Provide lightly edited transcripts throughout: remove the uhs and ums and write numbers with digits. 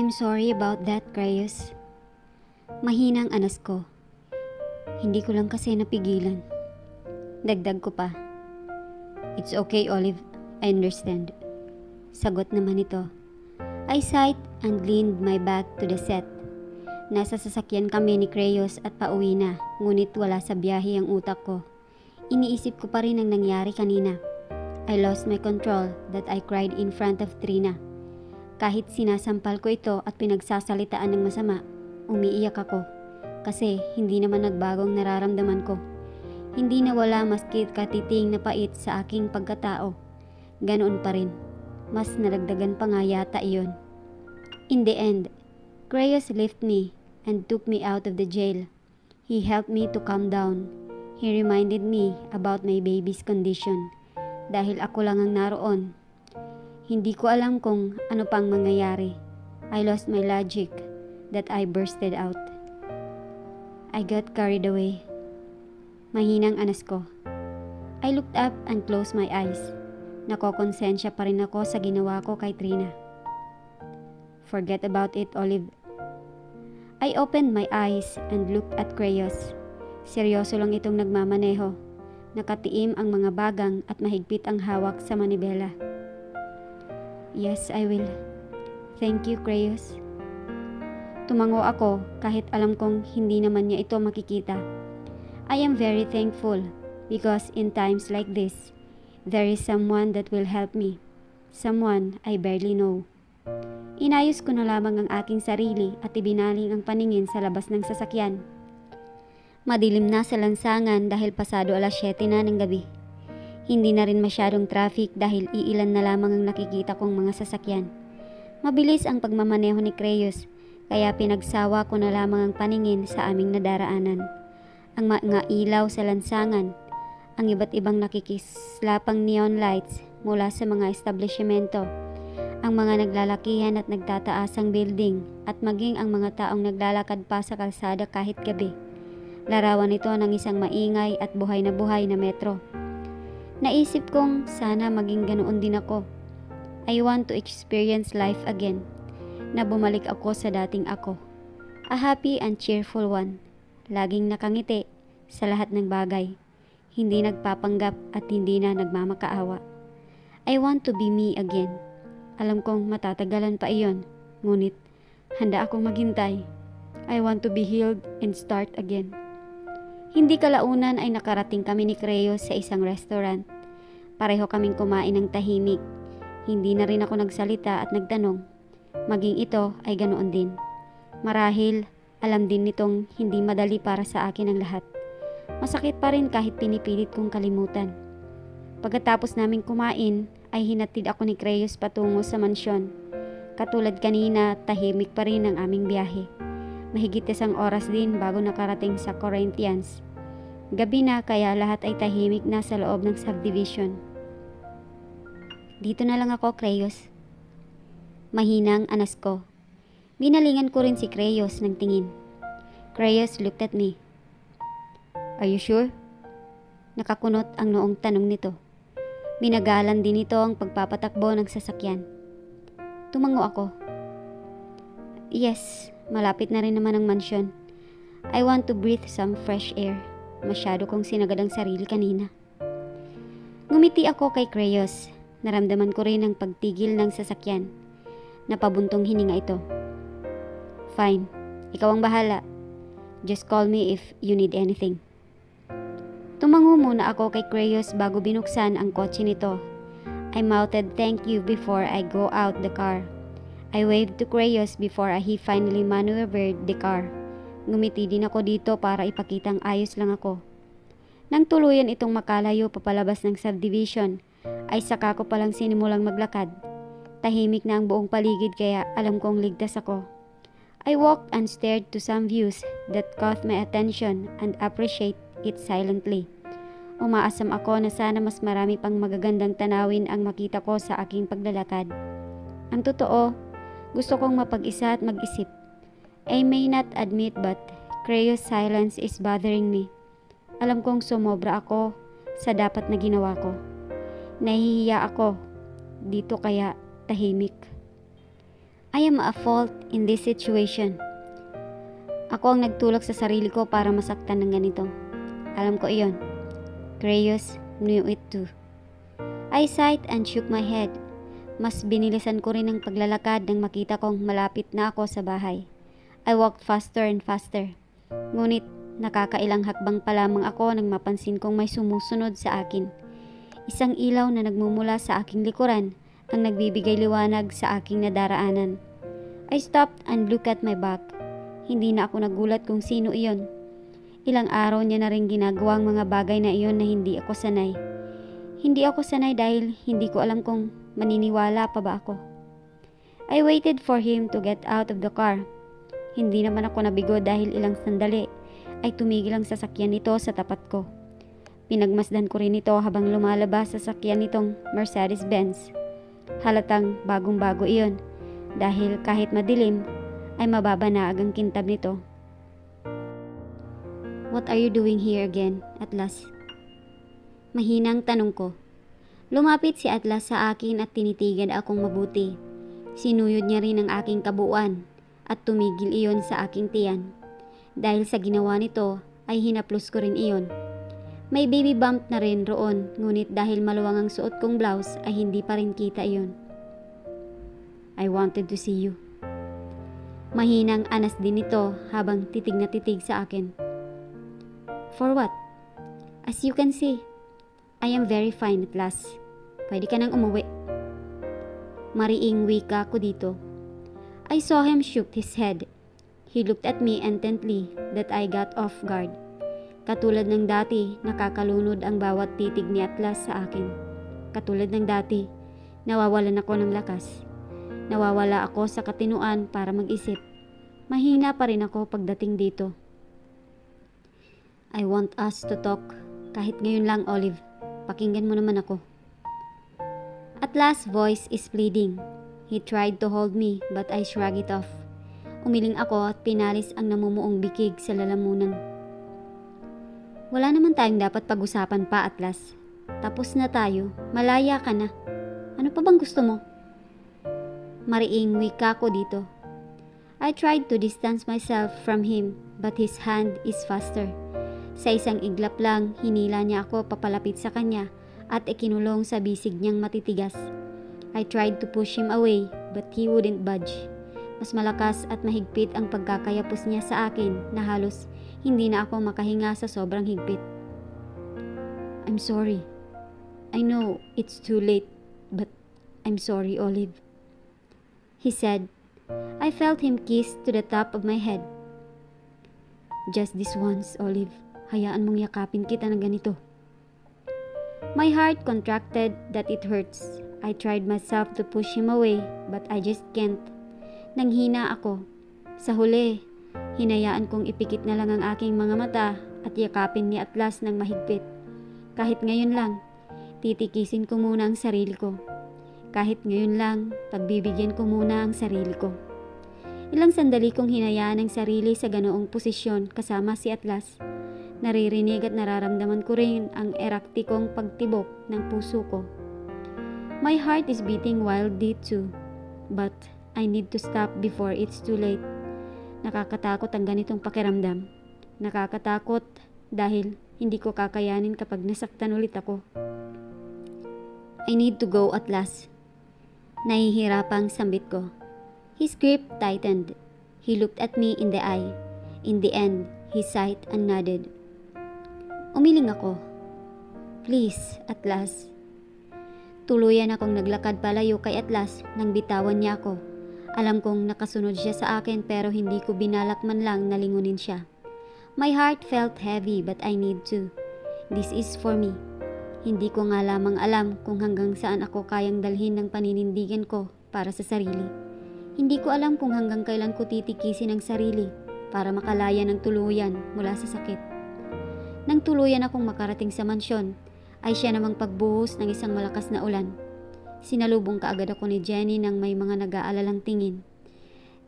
I'm sorry about that, Crayus. Mahinang anas ko. Hindi ko lang kasi napigilan. Dagdag ko pa. It's okay, Olive. I understand. Sagot naman ito. I sighed and leaned my back to the set. Nasa sasakyan kami ni Crayus at pauwi na, ngunit wala sa biyahe ang utak ko. Iniisip ko pa rin ang nangyari kanina. I lost my control that I cried in front of Trina. Kahit sinasampal ko ito at pinagsasalitaan ng masama, umiiyak ako. Kasi hindi naman nagbagong nararamdaman ko. Hindi nawala maski katiting na pait sa aking pagkatao. Ganoon pa rin. Mas nadagdagan pa nga yata iyon. In the end, Crayus lifted me and took me out of the jail. He helped me to calm down. He reminded me about my baby's condition. Dahil ako lang ang naroon. Hindi ko alam kung ano pang mangyayari. I lost my logic that I bursted out. I got carried away. Mahinang anas ko. I looked up and closed my eyes. Nakokonsensya pa rin ako sa ginawa ko kay Trina. Forget about it, Olive. I opened my eyes and looked at Crayus. Seryoso lang itong nagmamaneho. Nakatiim ang mga bagang at mahigpit ang hawak sa manibela. Yes, I will. Thank you, Crayus. Tumango ako kahit alam kong hindi naman niya ito makikita. I am very thankful because in times like this, there is someone that will help me. Someone I barely know. Inayos ko na lamang ang aking sarili at ibinaling ang paningin sa labas ng sasakyan. Madilim na sa lansangan dahil pasado 7:00 na ng gabi. Hindi na rin masyadong traffic dahil iilan na lamang ang nakikita kong mga sasakyan. Mabilis ang pagmamaneho ni Crayus, kaya pinagsawa ko na lamang ang paningin sa aming nadaraanan. Ang mga ilaw sa lansangan, ang iba't ibang nakikislapang neon lights mula sa mga establishmento, ang mga naglalakihan at nagtataasang building at maging ang mga taong naglalakad pa sa kalsada kahit gabi. Larawan ito ng isang maingay at buhay na metro. Naisip kong sana maging ganoon din ako. I want to experience life again, na bumalik ako sa dating ako. A happy and cheerful one, laging nakangiti sa lahat ng bagay, hindi nagpapanggap at hindi na nagmamakaawa. I want to be me again. Alam kong matatagalan pa iyon, ngunit handa akong maghintay. I want to be healed and start again. Hindi kalaunan ay nakarating kami ni Crayus sa isang restaurant. Pareho kaming kumain ng tahimik. Hindi na rin ako nagsalita at nagtanong. Maging ito ay ganoon din. Marahil, alam din nitong hindi madali para sa akin ang lahat. Masakit pa rin kahit pinipilit kong kalimutan. Pagkatapos naming kumain, ay hinatid ako ni Crayus patungo sa mansyon. Katulad kanina, tahimik pa rin ang aming biyahe. Mahigit 1 oras din bago nakarating sa Corinthians. Gabi na kaya lahat ay tahimik na sa loob ng subdivision. Dito na lang ako, Crayus. Mahinang anas ko. Binalingan ko rin si Crayus ng tingin. Crayus looked at me. Are you sure? Nakakunot ang noong tanong nito. Binagalan din ito ang pagpapatakbo ng sasakyan. Tumango ako. Yes, malapit na rin naman ang mansyon. I want to breathe some fresh air. Masyado kong sinagad ang sarili kanina. Ngumiti ako kay Crayus. Naramdaman ko rin ang pagtigil ng sasakyan. Napabuntong hininga ito. Fine, ikaw ang bahala. Just call me if you need anything. Tumango muna ako kay Crayus bago binuksan ang kotse nito. I mouthed thank you before I go out the car. I waved to Crayus before he finally maneuvered the car. Ngumiti din ako dito para ipakitang ayos lang ako. Nang tuluyan itong makalayo papalabas ng subdivision, ay saka ko palang sinimulang maglakad. Tahimik na ang buong paligid kaya alam kong ligtas ako. I walked and stared to some views that caught my attention and appreciate it silently. Umaasam ako na sana mas marami pang magagandang tanawin ang makita ko sa aking paglalakad. Ang totoo, gusto kong mapag-isa at mag-isip. I may not admit but Crayus' silence is bothering me. Alam kong sumobra ako sa dapat na ginawa ko. Nahihiya ako dito kaya tahimik. I am at fault in this situation. Ako ang nagtulak sa sarili ko para masaktan ng ganito. Alam ko iyon. Creyos knew it too. I sighed and shook my head. Mas binilisan ko rin ang paglalakad nang makita kong malapit na ako sa bahay. I walked faster and faster. Ngunit nakakailang hakbang pa lamang ako nang mapansin kong may sumusunod sa akin. Isang ilaw na nagmumula sa aking likuran ang nagbibigay liwanag sa aking nadaraanan. I stopped and looked at my back. Hindi na ako nagulat kung sino iyon. Ilang araw niya na rin ginagawa ang mga bagay na iyon na hindi ako sanay. Hindi ako sanay dahil hindi ko alam kung maniniwala pa ba ako. I waited for him to get out of the car. Hindi naman ako nabigo dahil ilang sandali ay tumigil ang sasakyan nito sa tapat ko. Pinagmasdan ko rin ito habang lumalabas sa sasakyan nitong Mercedes-Benz. Halatang bagong-bago iyon dahil kahit madilim ay mababanag ang kintab nito. What are you doing here again, Atlas? Mahinang tanong ko. Lumapit si Atlas sa akin at tinitigan akong mabuti. Sinuyod niya rin ang aking kabuuan at tumigil iyon sa aking tiyan. Dahil sa ginawa nito ay hinaplos ko rin iyon. May baby bump na rin roon, ngunit dahil maluwang ang suot kong blouse ay hindi pa rin kita iyon. I wanted to see you. Mahinang anas din ito habang titig na titig sa akin. For what? As you can see, I am very fine at last. Pwede ka nang umuwi. Mariing wika ko dito. I saw him shook his head. He looked at me intently that I got off guard. Katulad ng dati, nakakalunod ang bawat titig ni Atlas sa akin. Katulad ng dati, nawawalan ako ng lakas. Nawawala ako sa katinuan para mag-isip. Mahina pa rin ako pagdating dito. I want us to talk. Kahit ngayon lang, Olive. Pakinggan mo naman ako. Atlas' voice is pleading. He tried to hold me but I shrugged it off. Umiling ako at pinalis ang namumuong bikig sa lalamunan. Wala naman tayong dapat pag-usapan pa, Atlas. Tapos na tayo. Malaya ka na. Ano pa bang gusto mo? Mariing wika ko dito. I tried to distance myself from him but his hand is faster. Sa isang iglap lang, hinila niya ako papalapit sa kanya at ikinulong sa bisig niyang matitigas. I tried to push him away but he wouldn't budge. Mas malakas at mahigpit ang pagkakayapos niya sa akin na halos hindi na ako makahinga sa sobrang higpit. I'm sorry. I know it's too late, but I'm sorry, Olive. He said. I felt him kiss to the top of my head. Just this once, Olive. Hayaan mong yakapin kita ng ganito. My heart contracted that it hurts. I tried myself to push him away, but I just can't. Nanghina ako. Sa huli, hinayaan kong ipikit na lang ang aking mga mata at yakapin ni Atlas ng mahigpit. Kahit ngayon lang, titikisin ko muna ang sarili ko. Kahit ngayon lang, pagbibigyan ko muna ang sarili ko. Ilang sandali kong hinayaan ang sarili sa ganoong posisyon kasama si Atlas. Naririnig at nararamdaman ko rin ang eraktikong pagtibok ng puso ko. My heart is beating wildly too, but I need to stop before it's too late. Nakakatakot ang ganitong pakiramdam. Nakakatakot dahil hindi ko kakayanin kapag nasaktan ulit ako. I need to go, Atlas. Nahihirapang sambit ko. His grip tightened. He looked at me in the eye. In the end, he sighed and nodded. Umiling ako. Please, Atlas. Tuluyan akong naglakad palayo kay Atlas nang bitawan niya ako. Alam kong nakasunod siya sa akin pero hindi ko binalak man lang na lingunin siya. My heart felt heavy but I need to. This is for me. Hindi ko nga lamang alam kung hanggang saan ako kayang dalhin ng paninindigan ko para sa sarili. Hindi ko alam kung hanggang kailan ko titikisin ang sarili para makalaya ng tuluyan mula sa sakit. Nang tuluyan akong makarating sa mansyon, ay siya namang pagbuhos ng isang malakas na ulan. Sinalubong kaagad ako ni Jenny nang may mga nag-aalalang tingin.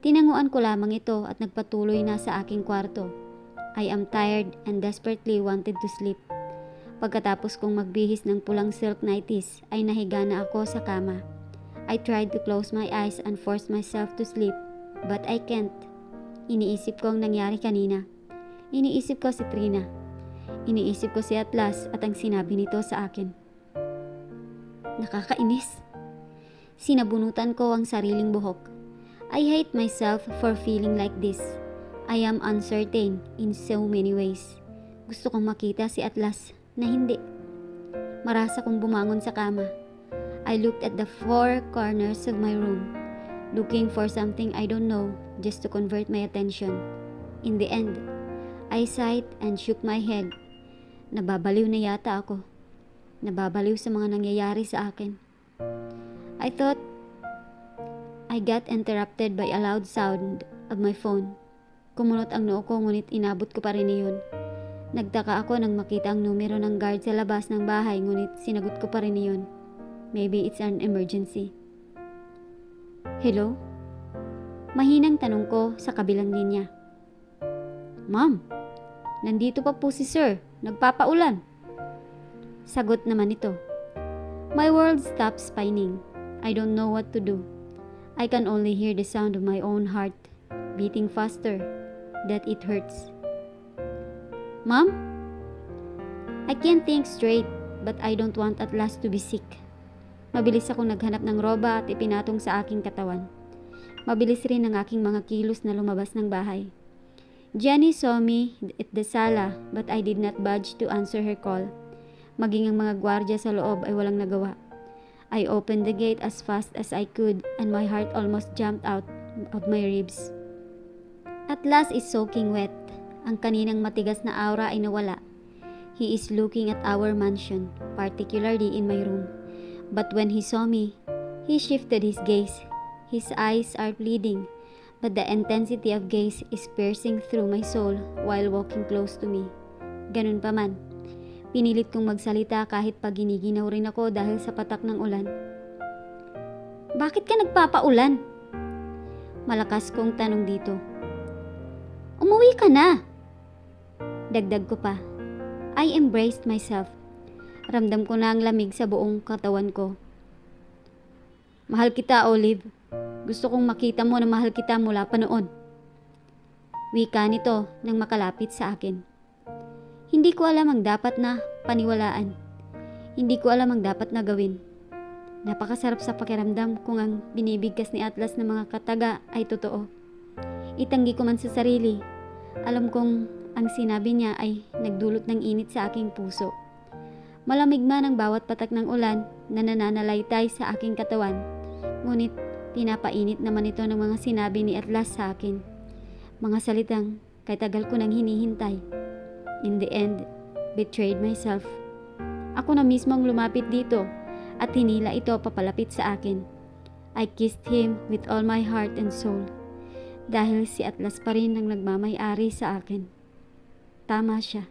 Tinanguan ko lamang ito at nagpatuloy na sa aking kwarto. I am tired and desperately wanted to sleep. Pagkatapos kong magbihis ng pulang silk nighties ay nahiga na ako sa kama. I tried to close my eyes and force myself to sleep, but I can't. Iniisip ko ang nangyari kanina. Iniisip ko si Trina. Iniisip ko si Atlas at ang sinabi nito sa akin. Nakakainis. Sinabunutan ko ang sariling buhok. I hate myself for feeling like this. I am uncertain in so many ways. Gusto kong makita si Atlas na hindi. Marasa kong bumangon sa kama. I looked at the four corners of my room, looking for something I don't know just to convert my attention. In the end, I sighed and shook my head. Nababaliw na yata ako. Nababaliw sa mga nangyayari sa akin. I thought I got interrupted by a loud sound of my phone. Kumunot ang noo ko ngunit inabot ko pa rin iyon. Nagtaka ako nang makita ang numero ng guard sa labas ng bahay ngunit sinagot ko pa rin iyon. Maybe it's an emergency. Hello? Mahinang tanong ko sa kabilang linya. Ma'am, nandito pa po si Sir. Nagpapaulan. Sagot naman ito. My world stopped spinning. I don't know what to do. I can only hear the sound of my own heart beating faster, that it hurts. Ma'am? I can't think straight, but I don't want Atlas to be sick. Mabilis akong naghanap ng roba at ipinatong sa aking katawan. Mabilis rin ang aking mga kilos na lumabas ng bahay. Jenny saw me at the sala, but I did not budge to answer her call. Maging ang mga gwardya sa loob ay walang nagawa. I opened the gate as fast as I could and my heart almost jumped out of my ribs. Atlas is soaking wet. Ang kaninang matigas na aura ay nawala. He is looking at our mansion, particularly in my room. But when he saw me, he shifted his gaze. His eyes are bleeding, but the intensity of gaze is piercing through my soul while walking close to me. Ganun pa man, pinilit kong magsalita kahit pag giniginaw rin ako dahil sa patak ng ulan. Bakit ka nagpapaulan? Malakas kong tanong dito. Umuwi ka na! Dagdag ko pa. I embraced myself. Ramdam ko na ang lamig sa buong katawan ko. Mahal kita, Olive. Gusto kong makita mo na mahal kita mula pa noon. Wika nito nang makalapit sa akin. Hindi ko alam ang dapat na paniwalaan. Hindi ko alam ang dapat na gawin. Napakasarap sa pakiramdam kung ang binibigkas ni Atlas ng mga kataga ay totoo. Itanggi ko man sa sarili. Alam kong ang sinabi niya ay nagdulot ng init sa aking puso. Malamig man ang bawat patak ng ulan na nananalaytay sa aking katawan. Ngunit pinapainit naman ito ng mga sinabi ni Atlas sa akin. Mga salitang kay tagal ko nang hinihintay. In the end, betrayed myself. Ako na mismo ang lumapit dito at hinila ito papalapit sa akin. I kissed him with all my heart and soul. Dahil si Atlas pa rin ang nagmamay-ari sa akin. Tama siya.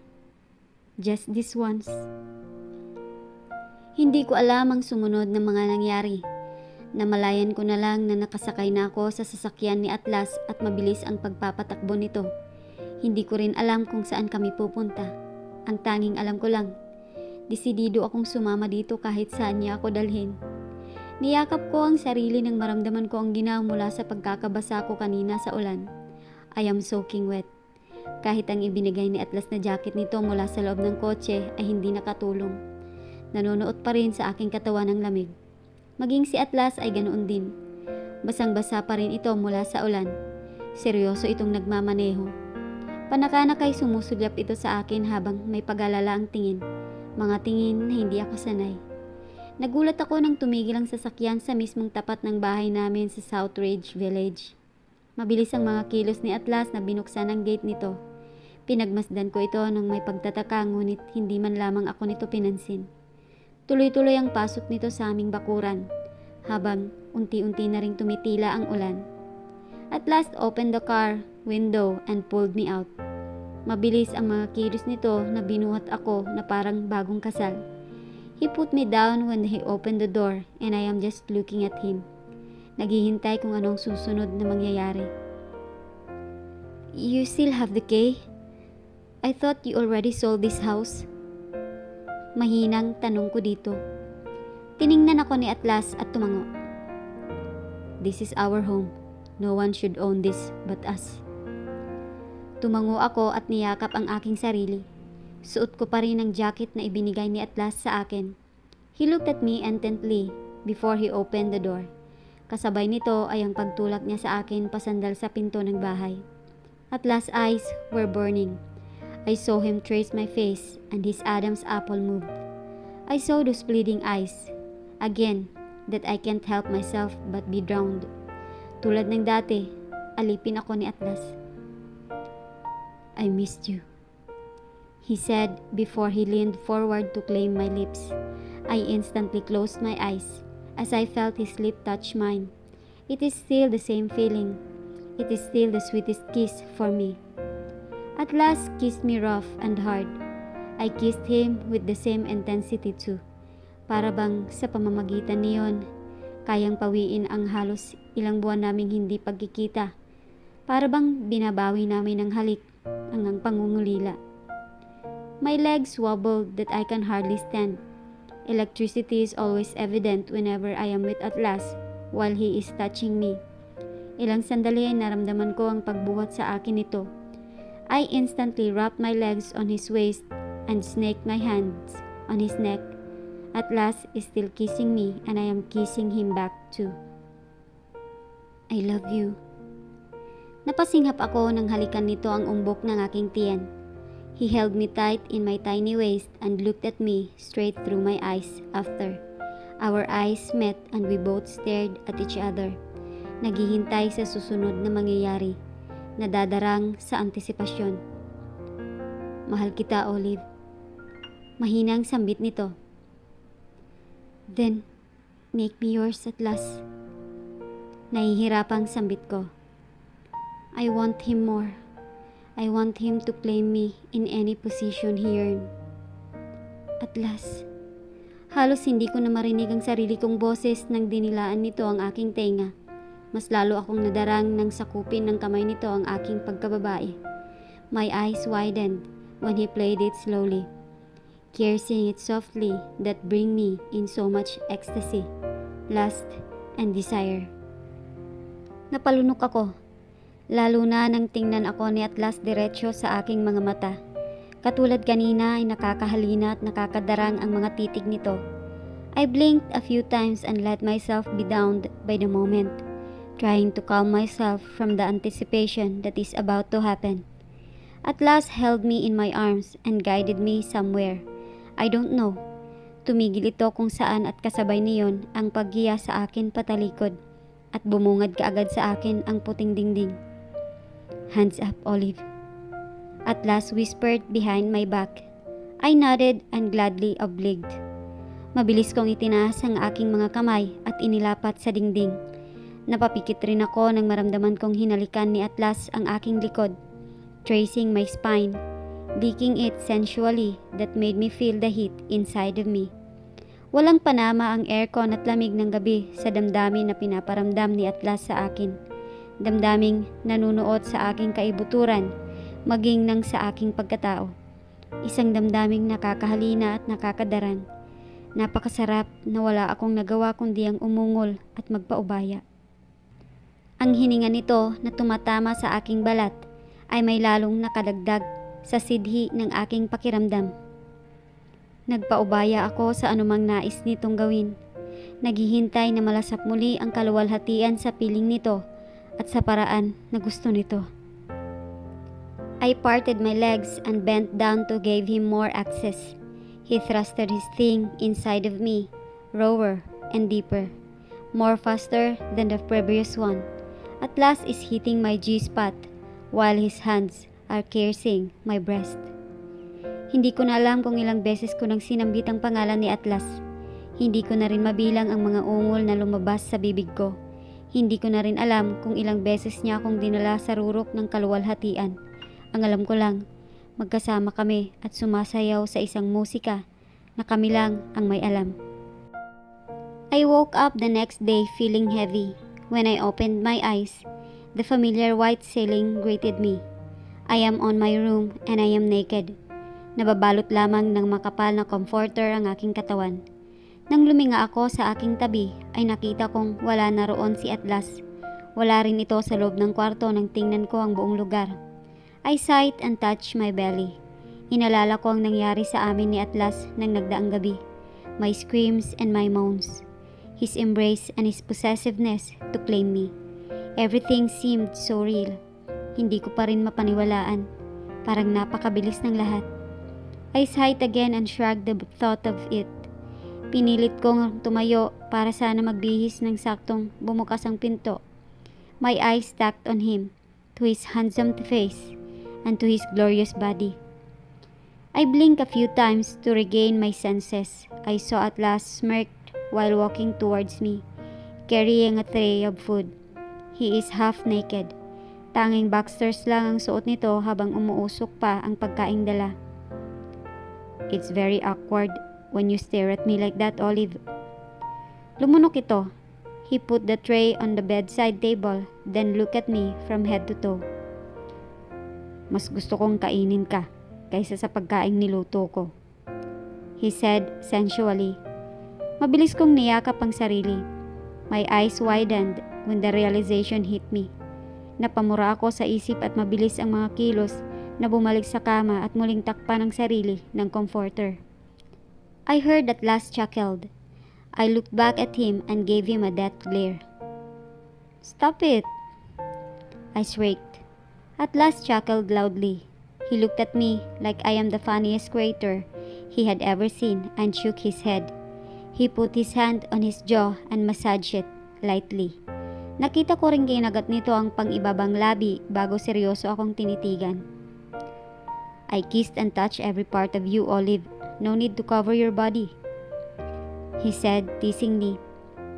Just this once. Hindi ko alam ang sumunod na mga nangyari. Namalayan ko na lang na nakasakay na ako sa sasakyan ni Atlas at mabilis ang pagpapatakbo nito. Hindi ko rin alam kung saan kami pupunta. Ang tanging alam ko lang, desidido akong sumama dito kahit saan niya ako dalhin. Niyakap ko ang sarili nang maramdaman ko ang ginaw mula sa pagkakabasa ko kanina sa ulan. I am soaking wet. Kahit ang ibinigay ni Atlas na jacket nito mula sa loob ng kotse ay hindi nakatulong. Nanonood pa rin sa aking katawan ng lamig. Maging si Atlas ay ganoon din. Basang-basa pa rin ito mula sa ulan. Seryoso itong nagmamaneho. Panakanak ay sumusulyap ito sa akin habang may pag-alala ang tingin. Mga tingin na hindi ako sanay. Nagulat ako nang tumigil ang sasakyan sa mismong tapat ng bahay namin sa Southridge Village. Mabilis ang mga kilos ni Atlas na binuksan ang gate nito. Pinagmasdan ko ito nang may pagtataka ngunit hindi man lamang ako nito pinansin. Tuloy-tuloy ang pasok nito sa aming bakuran habang unti-unti na ring tumitila ang ulan. At last opened the car window and pulled me out. Mabilis ang mga kilos nito na binuhat ako na parang bagong kasal. He put me down when he opened the door and I am just looking at him. Naghihintay kung anong susunod na mangyayari. You still have the key? I thought you already sold this house. Mahinang tanong ko dito. Tiningnan ako ni Atlas at tumango. this is our home. No one should own this but us. Tumango ako at niyakap ang aking sarili. Suot ko pa rin ang jacket na ibinigay ni Atlas sa akin. He looked at me intently before he opened the door. Kasabay nito ay ang pagtulak niya sa akin pasandal sa pinto ng bahay. Atlas' eyes were burning. I saw him trace my face and his Adam's apple moved. I saw those bleeding eyes. Again, that I can't help myself but be drowned. Tulad ng dati, alipin ako ni Atlas. I missed you, he said before he leaned forward to claim my lips. I instantly closed my eyes as I felt his lip touch mine. It is still the same feeling. It is still the sweetest kiss for me. Atlas kissed me rough and hard. I kissed him with the same intensity too. Para bang sa pamamagitan niyon, kayang pawiin ang halos ilang buwan naming hindi pagkikita. Para bang binabawi namin ng halik ang pangungulila. My legs wobbled that I can hardly stand. Electricity is always evident whenever I am with Atlas while he is touching me. Ilang sandali ay naramdaman ko ang pagbuhat sa akin nito. I instantly wrapped my legs on his waist and snaked my hands on his neck. Atlas is still kissing me and I am kissing him back too. I love you. Napasinghap ako nang halikan nito ang umbok ng aking tiyan. He held me tight in my tiny waist and looked at me straight through my eyes after. Our eyes met and we both stared at each other. Naghihintay sa susunod na mangyayari. Nadadarang sa antisipasyon. Mahal kita, Olive. Mahinang sambit nito. Then, make me yours at last. Nahihirapang sambit ko. I want him more. I want him to claim me in any position he earned. At last, halos hindi ko na marinig ang sarili kong boses nang dinilaan nito ang aking tenga. Mas lalo akong nadarang nang sakupin ng kamay nito ang aking pagkababae. My eyes widened when he played it slowly, caressing it softly that bring me in so much ecstasy, lust, and desire. Napalunok ako. Lalo na nang tingnan ako ni Atlas diretso sa aking mga mata. Katulad kanina ay nakakahalina at nakakadarang ang mga titig nito. I blinked a few times and let myself be downed by the moment, trying to calm myself from the anticipation that is about to happen. Atlas held me in my arms and guided me somewhere. I don't know. Tumigil ito kung saan at kasabay niyon ang paghiya sa akin patalikod at bumungad kaagad sa akin ang puting dingding. Hands up, Olive. Atlas whispered behind my back. I nodded and gladly obliged. Mabilis kong itinaas ang aking mga kamay at inilapat sa dingding. Napapikit rin ako nang maramdaman kong hinalikan ni Atlas ang aking likod, tracing my spine, licking it sensually that made me feel the heat inside of me. Walang panama ang aircon at lamig ng gabi sa damdamin na pinaparamdam ni Atlas sa akin. Damdaming nanunuot sa aking kaibuturan, maging nang sa aking pagkatao. Isang damdaming nakakahalina at nakakadaran. Napakasarap na wala akong nagawa kundi ang umungol at magpaubaya. Ang hininga nito na tumatama sa aking balat ay may lalong nakadagdag sa sidhi ng aking pakiramdam. Nagpaubaya ako sa anumang nais nitong gawin. Naghihintay na malasap muli ang kaluwalhatian sa piling nito at sa paraan na gusto nito. I parted my legs and bent down to give him more access. He thrusted his thing inside of me, rawer and deeper, more faster than the previous one. At last is hitting my G-spot while his hands are caressing my breast. Hindi ko na alam kung ilang beses ko nang sinambit ang pangalan ni Atlas. Hindi ko na rin mabilang ang mga ungol na lumabas sa bibig ko. Hindi ko na rin alam kung ilang beses niya akong dinala sa rurok ng kaluwalhatian. Ang alam ko lang, magkasama kami at sumasayaw sa isang musika na kami lang ang may alam. I woke up the next day feeling heavy. When I opened my eyes, the familiar white ceiling greeted me. I am on my room and I am naked. Nababalot lamang ng makapal na comforter ang aking katawan. Nang luminga ako sa aking tabi ay nakita kong wala na roon si Atlas. Wala rin ito sa loob ng kwarto nang tingnan ko ang buong lugar. I sighed and touched my belly. Inalala ko ang nangyari sa amin ni Atlas nang nagdaang gabi. My screams and my moans. His embrace and his possessiveness to claim me. Everything seemed so real. Hindi ko pa rin mapaniwalaan. Parang napakabilis ng lahat. I sighed again and shrugged the thought of it. Pinilit kong tumayo para sana magbihis ng saktong bumukas ang pinto. My eyes stacked on him, to his handsome face, and to his glorious body. I blinked a few times to regain my senses. I saw Atlas smirked while walking towards me, carrying a tray of food. He is half naked. Tanging boxers lang ang suot nito habang umuusok pa ang pagkaing dala. It's very awkward when you stare at me like that, Olive. Lumunok ito. He put the tray on the bedside table, then looked at me from head to toe. Mas gusto kong kainin ka kaysa sa pagkaing niluto ko, he said sensually. Mabilis kong niyakap ang sarili. My eyes widened when the realization hit me. Napamura ako sa isip at mabilis ang mga kilos na bumalik sa kama at muling takpan ang sarili ng comforter. I heard Atlas chuckled. I looked back at him and gave him a death glare. Stop it! I shrieked. Atlas chuckled loudly. He looked at me like I am the funniest creature he had ever seen and shook his head. He put his hand on his jaw and massaged it lightly. Nakita ko rin kinagat nito ang pang-ibabang labi bago seryoso akong tinitigan. I kissed and touched every part of you, Olive. No need to cover your body, he said teasingly.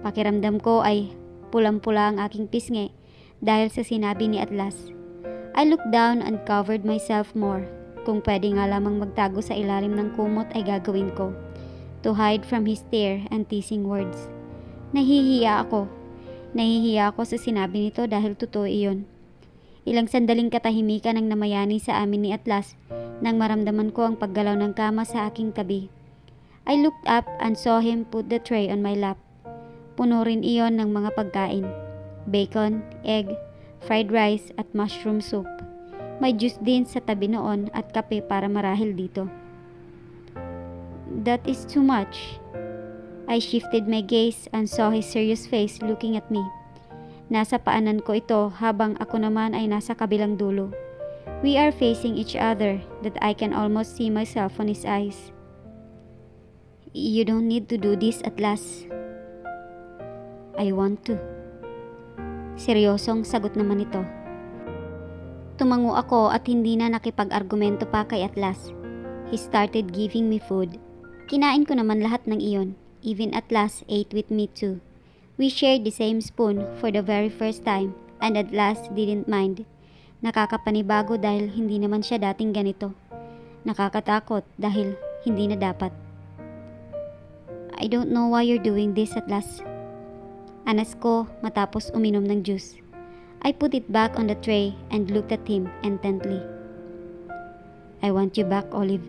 Pakiramdam ko ay pulang-pula ang aking pisngi dahil sa sinabi ni Atlas. I looked down and covered myself more. Kung pwede nga lamang magtago sa ilalim ng kumot ay gagawin ko, to hide from his stare and teasing words. Nahihiya ako sa sinabi nito dahil totoo iyon. Ilang sandaling katahimikan ang namayani sa amin ni Atlas nang maramdaman ko ang paggalaw ng kama sa aking tabi. I looked up and saw him put the tray on my lap. Puno rin iyon ng mga pagkain. Bacon, egg, fried rice at mushroom soup. May juice din sa tabi noon at kape para marahil dito. That is too much. I shifted my gaze and saw his serious face looking at me. Nasa paanan ko ito habang ako naman ay nasa kabilang dulo. We are facing each other that I can almost see myself on his eyes. You don't need to do this, Atlas. I want to. Seryosong sagot naman ito. Tumango ako at hindi na nakipag-argumento pa kay Atlas. He started giving me food. Kinain ko naman lahat ng iyon. Even Atlas ate with me too. We shared the same spoon for the very first time and Atlas didn't mind. Nakakapanibago dahil hindi naman siya dating ganito. Nakakatakot dahil hindi na dapat. I don't know why you're doing this, Atlas. Anas ko matapos uminom ng juice. I put it back on the tray and looked at him intently. I want you back, Olive.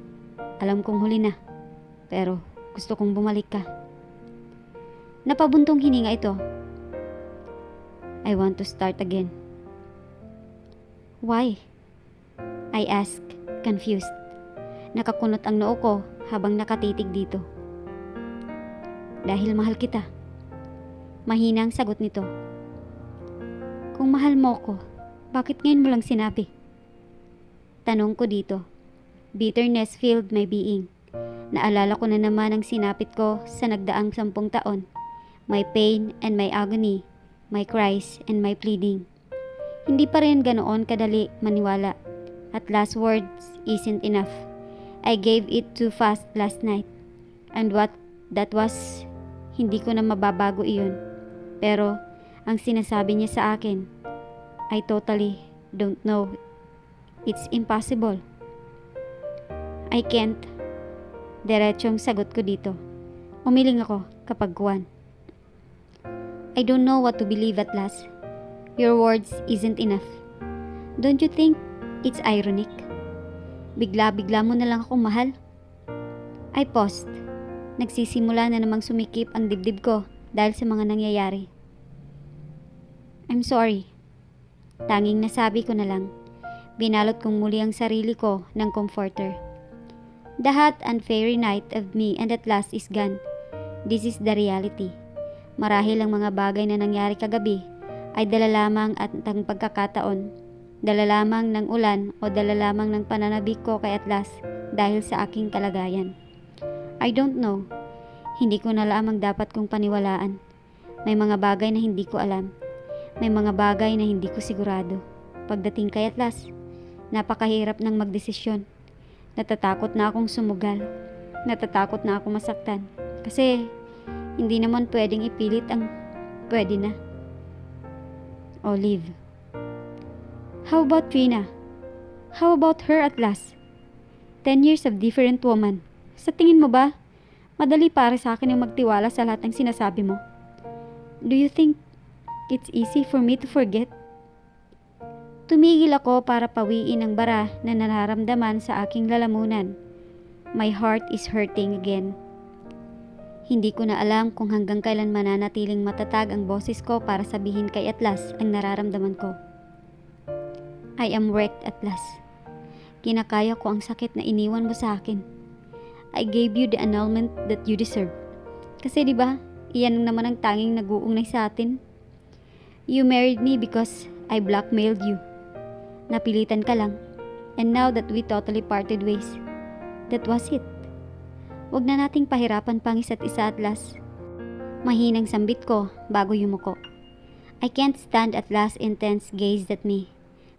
Alam kong huli na, pero gusto kong bumalik ka. Napabuntong hininga ito. I want to start again. Why? I asked, confused. Nakakunot ang noo ko habang nakatitig dito. Dahil mahal kita. Mahinang sagot nito. Kung mahal mo ko, bakit ngayon mo lang sinabi? Tanong ko dito. Bitterness filled my being. Naalala ko na naman ang sinapit ko sa nagdaang 10 taon. My pain and my agony, my cries and my pleading. Hindi pa rin ganoon kadali maniwala. At last words isn't enough. I gave it too fast last night. And what that was, hindi ko na mababago iyon. Pero ang sinasabi niya sa akin, I totally don't know. It's impossible. I can't. Diretsong sagot ko dito. Umiling ako kapag kuwan. I don't know what to believe at last. Your words isn't enough. Don't you think it's ironic? Bigla-bigla mo na lang akong mahal. I paused. Nagsisimula na namang sumikip ang dibdib ko dahil sa mga nangyayari. I'm sorry. Tanging nasabi ko na lang. Binalot kong muli ang sarili ko ng comforter. The hot and fairy night of me and at last is gone. This is the reality. Marahil ang mga bagay na nangyari kagabi ay dala lamang at ang pagkakataon, dala lamang ng ulan o dala lamang ng pananabik ko kay Atlas dahil sa aking kalagayan. I don't know. Hindi ko na lamang dapat kong paniwalaan. May mga bagay na hindi ko alam. May mga bagay na hindi ko sigurado. Pagdating kay Atlas, napakahirap ng magdesisyon. Natatakot na akong sumugal. Natatakot na akong masaktan. Kasi hindi naman pwedeng ipilit ang pwede na. Olive. How about Trina? How about her Atlas? 10 years of different woman. Sa tingin mo ba, madali para sa akin yung magtiwala sa lahat ng sinasabi mo? Do you think it's easy for me to forget? Tumigil ako para pawiin ang bara na nararamdaman sa aking lalamunan. My heart is hurting again. Hindi ko na alam kung hanggang kailan mananatiling matatag ang boses ko para sabihin kay Atlas ang nararamdaman ko. I am wrecked, Atlas. Kinakaya ko ang sakit na iniwan mo sa akin. I gave you the annulment that you deserve. Kasi di ba, iyan naman ang tanging nag-uugnay sa atin. You married me because I blackmailed you. Napilitan ka lang. And now that we totally parted ways, that was it. Huwag na nating pahirapan pang isa't isa, Atlas. Mahinang sambit ko bago yumuko. I can't stand Atlas' intense gaze at me.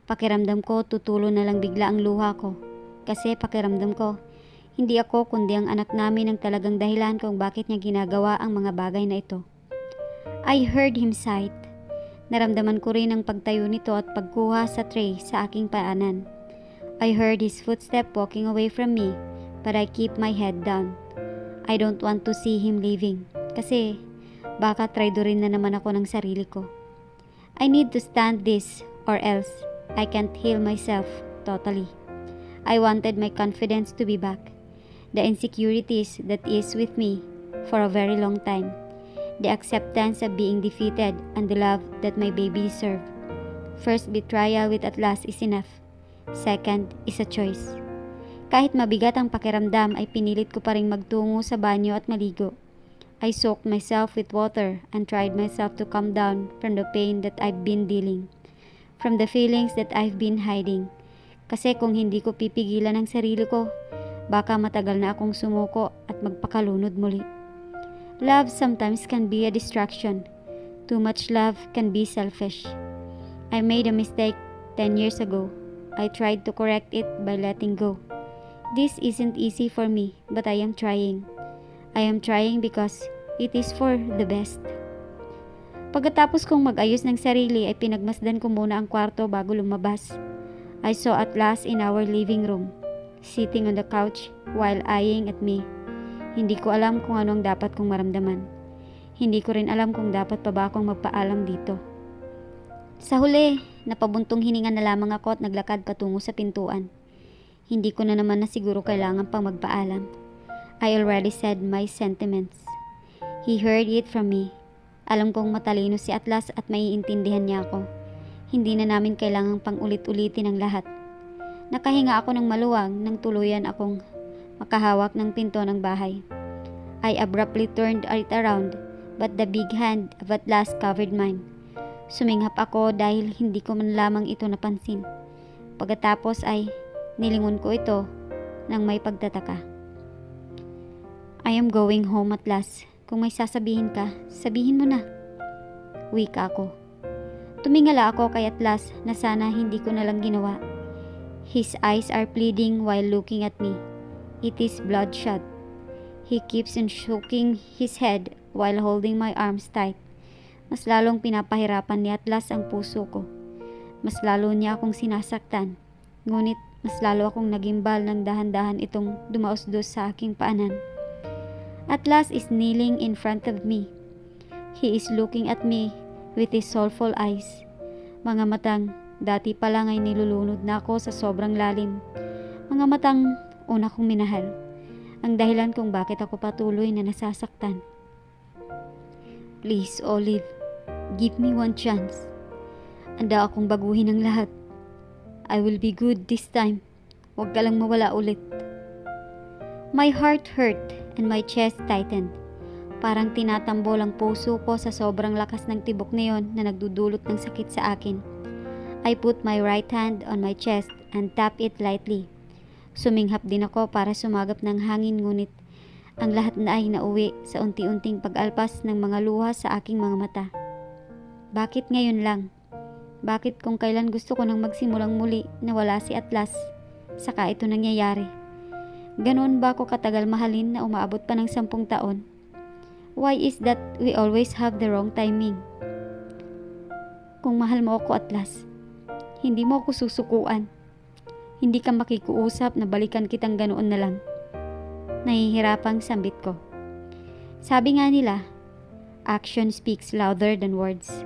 Pakiramdam ko tutulo na lang bigla ang luha ko. Kasi pakiramdam ko, hindi ako kundi ang anak namin ang talagang dahilan kung bakit niya ginagawa ang mga bagay na ito. I heard him sigh. Naramdaman ko rin ang pagtayo nito at pagkuha sa tray sa aking paanan. I heard his footstep walking away from me, but I keep my head down. I don't want to see him leaving, kasi baka traidorin na naman ako ng sarili ko. I need to stand this, or else I can't heal myself totally. I wanted my confidence to be back. The insecurities that is with me for a very long time. The acceptance of being defeated and the love that my baby deserves. First betrayal with Atlas is enough. Second is a choice. Kahit mabigat ang pakiramdam ay pinilit ko pa rin magtungo sa banyo at maligo. I soaked myself with water and tried myself to calm down from the pain that I've been dealing. From the feelings that I've been hiding. Kasi kung hindi ko pipigilan ang sarili ko, baka matagal na akong sumuko at magpakalunod muli. Love sometimes can be a distraction. Too much love can be selfish. I made a mistake 10 years ago. I tried to correct it by letting go. This isn't easy for me, but I am trying. I am trying because it is for the best. Pagkatapos kong mag-ayos ng sarili ay pinagmasdan ko muna ang kwarto bago lumabas. I saw Atlas in our living room, sitting on the couch while eyeing at me. Hindi ko alam kung ano ang dapat kong maramdaman. Hindi ko rin alam kung dapat pa ba akong magpaalam dito. Sa huli, napabuntong hininga na lamang ako at naglakad patungo sa pintuan. Hindi ko na naman na siguro kailangan pang magpaalam. I already said my sentiments. He heard it from me. Alam kong matalino si Atlas at maiintindihan niya ako. Hindi na namin kailangang pang ulit-ulitin ang lahat. Nakahinga ako ng maluwag nang tuluyan akong makahawak ng pinto ng bahay. I abruptly turned it around, but the big hand of Atlas covered mine. Suminghap ako dahil hindi ko man lamang ito napansin. Pagkatapos ay nilingon ko ito nang may pagtataka. I am going home, Atlas. Kung may sasabihin ka, sabihin mo na. Wika ako. Tumingala ako kay Atlas na sana hindi ko na lang ginawa. His eyes are pleading while looking at me. It is bloodshot. He keeps on shaking his head while holding my arms tight. Mas lalong pinapahirapan ni Atlas ang puso ko. Mas lalo niya akong sinasaktan. Ngunit mas lalo akong nagimbal ng dahan-dahan itong dumausdos sa aking paanan. Atlas is kneeling in front of me. He is looking at me with his soulful eyes. Mga matang dati pa lang ay nilulunod na ako sa sobrang lalim. Mga matang una kong minahal. ang dahilan kung bakit ako patuloy na nasasaktan. Please, Olive, give me one chance. Handa akong baguhin ang lahat. I will be good this time. Huwag ka lang mawala ulit. My heart hurt and my chest tightened. Parang tinatambol ang puso ko sa sobrang lakas ng tibok na yon na nagdudulot ng sakit sa akin. I put my right hand on my chest and tap it lightly. Suminghap din ako para sumagap ng hangin, ngunit ang lahat na ay nauwi sa unti-unting pag-alpas ng mga luha sa aking mga mata. Bakit ngayon lang? Bakit kung kailan gusto ko nang magsimulang muli na wala si Atlas, saka ito nangyayari? Ganoon ba ako katagal mahalin na umaabot pa ng 10 taon? Why is that we always have the wrong timing? Kung mahal mo ako, Atlas, hindi mo ako susukuan. Hindi ka makikuusap na balikan kitang ganoon na lang. Nahihirapang sambit ko. Sabi nga nila, action speaks louder than words.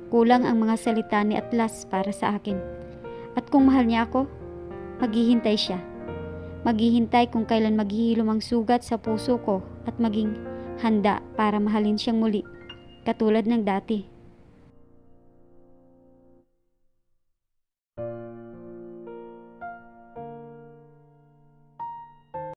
Kulang ang mga salita ni Atlas para sa akin. At kung mahal niya ako, maghihintay siya. Maghihintay kung kailan maghihilom ang sugat sa puso ko at maging handa para mahalin siyang muli, katulad ng dati.